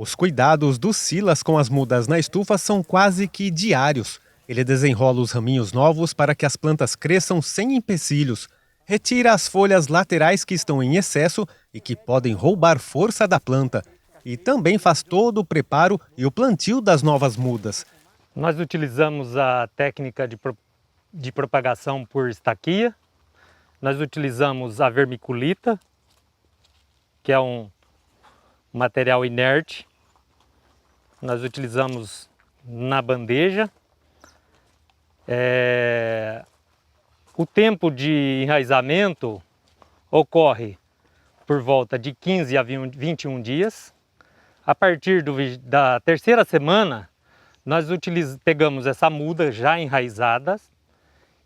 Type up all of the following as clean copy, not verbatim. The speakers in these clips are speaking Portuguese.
Os cuidados do Silas com as mudas na estufa são quase que diários. Ele desenrola os raminhos novos para que as plantas cresçam sem empecilhos. Retira as folhas laterais que estão em excesso e que podem roubar força da planta. E também faz todo o preparo e o plantio das novas mudas. Nós utilizamos a técnica de propagação por estaquia. Nós utilizamos a vermiculita, que é um material inerte. Nós utilizamos na bandeja. O tempo de enraizamento ocorre por volta de 15 a 21 dias. A partir da terceira semana, nós pegamos essa muda já enraizada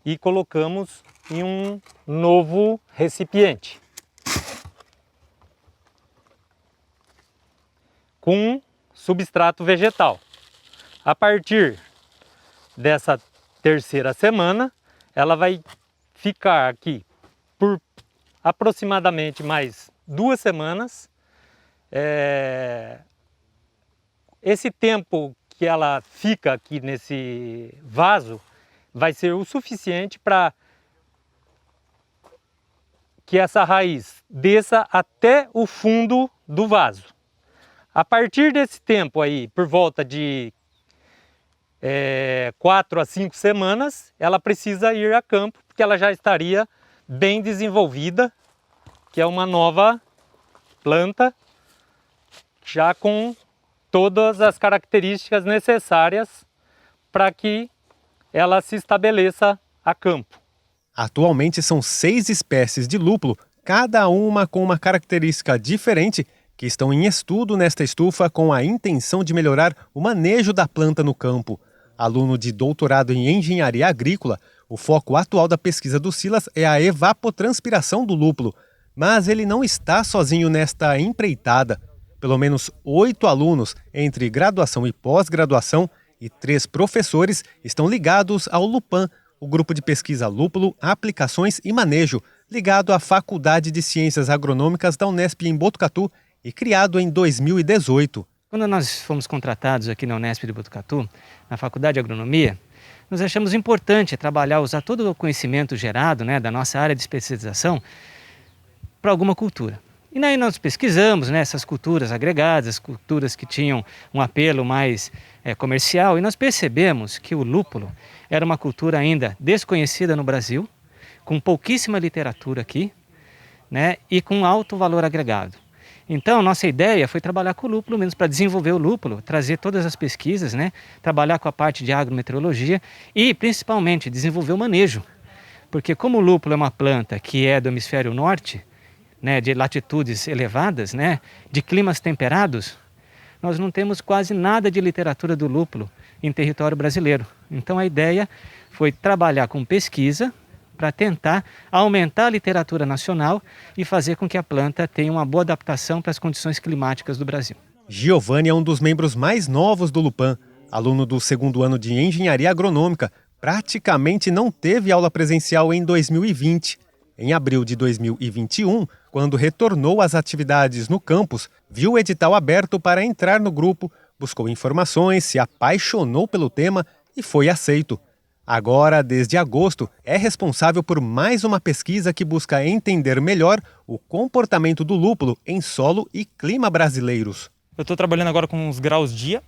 e colocamos em um novo recipiente com substrato vegetal. A partir dessa terceira semana, ela vai ficar aqui por aproximadamente mais 2 semanas. Esse tempo que ela fica aqui nesse vaso vai ser o suficiente para que essa raiz desça até o fundo do vaso. A partir desse tempo aí, por volta de 4 a 5 semanas, ela precisa ir a campo, porque ela já estaria bem desenvolvida, que é uma nova planta, já com todas as características necessárias para que ela se estabeleça a campo. Atualmente são 6 espécies de lúpulo, cada uma com uma característica diferente, que estão em estudo nesta estufa com a intenção de melhorar o manejo da planta no campo. Aluno de doutorado em engenharia agrícola, o foco atual da pesquisa do Silas é a evapotranspiração do lúpulo. Mas ele não está sozinho nesta empreitada. Pelo menos 8 alunos, entre graduação e pós-graduação, e 3 professores estão ligados ao Lupan, o grupo de pesquisa Lúpulo, Aplicações e Manejo, ligado à Faculdade de Ciências Agronômicas da Unesp em Botucatu e criado em 2018. Quando nós fomos contratados aqui na Unesp de Botucatu, na Faculdade de Agronomia, nós achamos importante trabalhar, usar todo o conhecimento gerado, da nossa área de especialização para alguma cultura. E daí nós pesquisamos essas culturas agregadas, as culturas que tinham um apelo mais comercial, e nós percebemos que o lúpulo era uma cultura ainda desconhecida no Brasil, com pouquíssima literatura aqui, e com alto valor agregado. Então, nossa ideia foi trabalhar com o lúpulo, menos para desenvolver o lúpulo, trazer todas as pesquisas, trabalhar com a parte de agrometeorologia e, principalmente, desenvolver o manejo. Porque como o lúpulo é uma planta que é do hemisfério norte, de latitudes elevadas, de climas temperados, nós não temos quase nada de literatura do lúpulo em território brasileiro. Então, a ideia foi trabalhar com pesquisa, para tentar aumentar a literatura nacional e fazer com que a planta tenha uma boa adaptação para as condições climáticas do Brasil. Giovanni é um dos membros mais novos do Lupan, aluno do 2º ano de Engenharia Agronômica. Praticamente não teve aula presencial em 2020. Em abril de 2021, quando retornou às atividades no campus, viu o edital aberto para entrar no grupo, buscou informações, se apaixonou pelo tema e foi aceito. Agora, desde agosto, é responsável por mais uma pesquisa que busca entender melhor o comportamento do lúpulo em solo e clima brasileiros. Eu estou trabalhando agora com os graus-dia,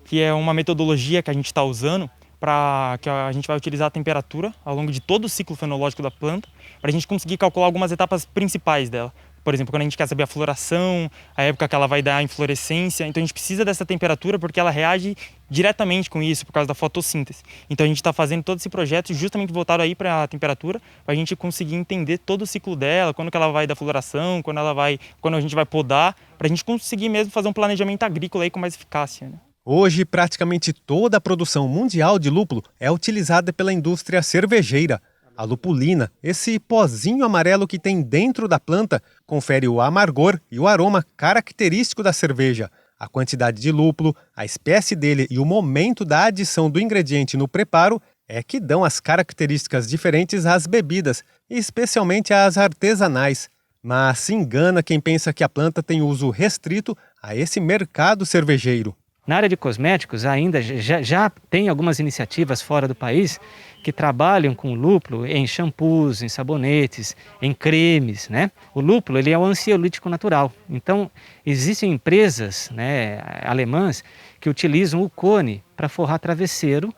que é uma metodologia que a gente está usando para que a gente vai utilizar a temperatura ao longo de todo o ciclo fenológico da planta, para a gente conseguir calcular algumas etapas principais dela. Por exemplo, quando a gente quer saber a floração, a época que ela vai dar a inflorescência, então a gente precisa dessa temperatura porque ela reage diretamente com isso, por causa da fotossíntese. Então a gente está fazendo todo esse projeto justamente voltado aí para a temperatura, para a gente conseguir entender todo o ciclo dela, quando que ela vai dar floração, quando a gente vai podar, para a gente conseguir mesmo fazer um planejamento agrícola aí com mais eficácia. Hoje, praticamente toda a produção mundial de lúpulo é utilizada pela indústria cervejeira. A lupulina, esse pozinho amarelo que tem dentro da planta, confere o amargor e o aroma característico da cerveja. A quantidade de lúpulo, a espécie dele e o momento da adição do ingrediente no preparo é que dão as características diferentes às bebidas, especialmente às artesanais. Mas se engana quem pensa que a planta tem uso restrito a esse mercado cervejeiro. Na área de cosméticos, ainda já tem algumas iniciativas fora do país que trabalham com lúpulo em shampoos, em sabonetes, em cremes, né? O lúpulo ele é um ansiolítico natural. Então, existem empresas, né, alemãs que utilizam o cone para forrar travesseiro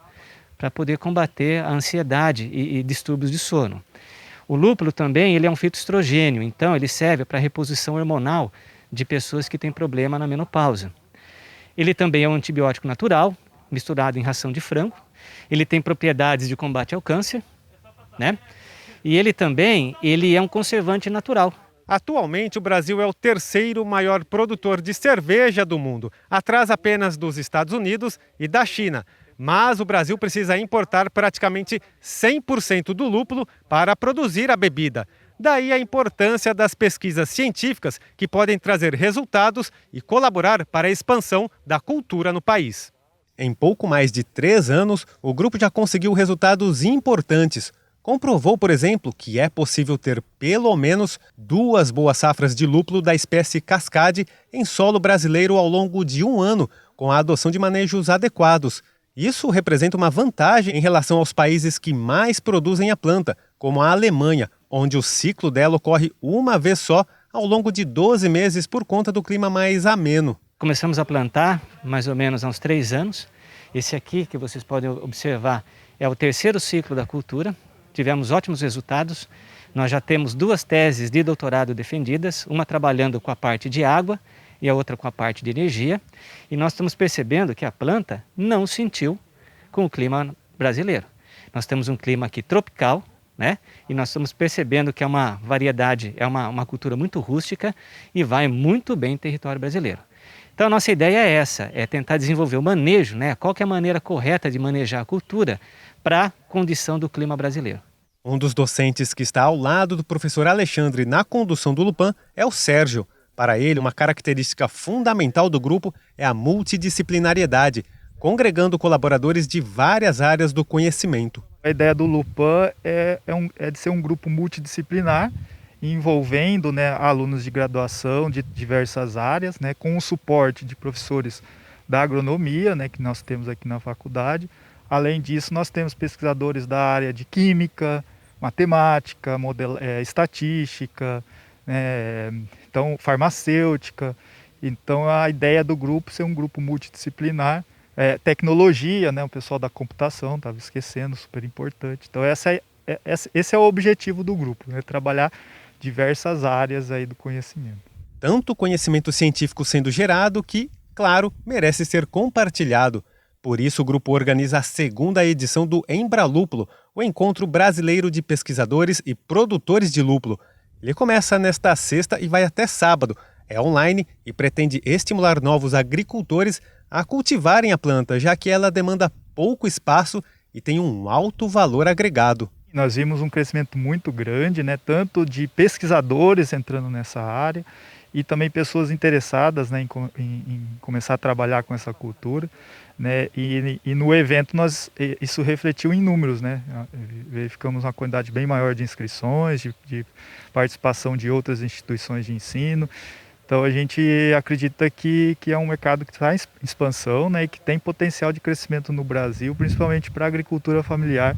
para poder combater a ansiedade e distúrbios de sono. O lúpulo também ele é um fitoestrogênio, então ele serve para reposição hormonal de pessoas que têm problema na menopausa. Ele também é um antibiótico natural, misturado em ração de frango. Ele tem propriedades de combate ao câncer, né? E ele também é um conservante natural. Atualmente, o Brasil é o terceiro maior produtor de cerveja do mundo, atrás apenas dos Estados Unidos e da China. Mas o Brasil precisa importar praticamente 100% do lúpulo para produzir a bebida. Daí a importância das pesquisas científicas que podem trazer resultados e colaborar para a expansão da cultura no país. Em pouco mais de 3 anos, o grupo já conseguiu resultados importantes. Comprovou, por exemplo, que é possível ter pelo menos 2 boas safras de lúpulo da espécie Cascade em solo brasileiro ao longo de 1 ano, com a adoção de manejos adequados. Isso representa uma vantagem em relação aos países que mais produzem a planta, como a Alemanha, onde o ciclo dela ocorre uma vez só ao longo de 12 meses por conta do clima mais ameno. Começamos a plantar mais ou menos há uns 3 anos. Esse aqui, que vocês podem observar, é o 3º ciclo da cultura. Tivemos ótimos resultados. Nós já temos 2 teses de doutorado defendidas, uma trabalhando com a parte de água e a outra com a parte de energia. E nós estamos percebendo que a planta não sentiu com o clima brasileiro. Nós temos um clima aqui tropical, né? E nós estamos percebendo que é uma variedade, é uma cultura muito rústica e vai muito bem em território brasileiro. Então a nossa ideia é essa, é tentar desenvolver o manejo, né? Qual que é a maneira correta de manejar a cultura para a condição do clima brasileiro. Um dos docentes que está ao lado do professor Alexandre na condução do Lupan é o Sérgio. Para ele, uma característica fundamental do grupo é a multidisciplinariedade, congregando colaboradores de várias áreas do conhecimento. A ideia do Lupan é de ser um grupo multidisciplinar, envolvendo, né, alunos de graduação de diversas áreas, né, com o suporte de professores da agronomia, né, que nós temos aqui na faculdade. Além disso, nós temos pesquisadores da área de química, matemática, estatística, então farmacêutica. Então a ideia do grupo é ser um grupo multidisciplinar, tecnologia, né, o pessoal da computação, estava esquecendo, super importante. Então esse é o objetivo do grupo, né, trabalhar diversas áreas aí do conhecimento. Tanto conhecimento científico sendo gerado que, claro, merece ser compartilhado. Por isso, o grupo organiza a 2ª edição do Embralúpulo, o Encontro Brasileiro de Pesquisadores e Produtores de Lúpulo. Ele começa nesta sexta e vai até sábado. É online e pretende estimular novos agricultores a cultivarem a planta, já que ela demanda pouco espaço e tem um alto valor agregado. Nós vimos um crescimento muito grande, né, tanto de pesquisadores entrando nessa área e também pessoas interessadas, né, em começar a trabalhar com essa cultura, né, e no evento isso refletiu em números, né, verificamos uma quantidade bem maior de inscrições, de participação de outras instituições de ensino. Então a gente acredita que é um mercado que está em expansão, né, e que tem potencial de crescimento no Brasil, principalmente para a agricultura familiar,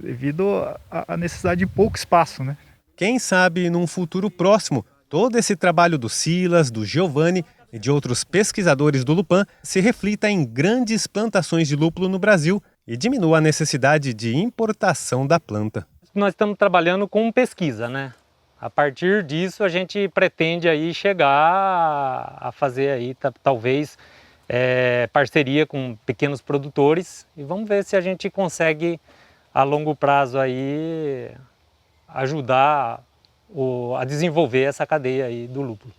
devido à necessidade de pouco espaço, né? Quem sabe, num futuro próximo, todo esse trabalho do Silas, do Giovanni e de outros pesquisadores do Lupan se reflita em grandes plantações de lúpulo no Brasil e diminua a necessidade de importação da planta. Nós estamos trabalhando com pesquisa, né? A partir disso a gente pretende aí chegar a fazer aí talvez parceria com pequenos produtores e vamos ver se a gente consegue a longo prazo aí ajudar a desenvolver essa cadeia aí do lúpulo.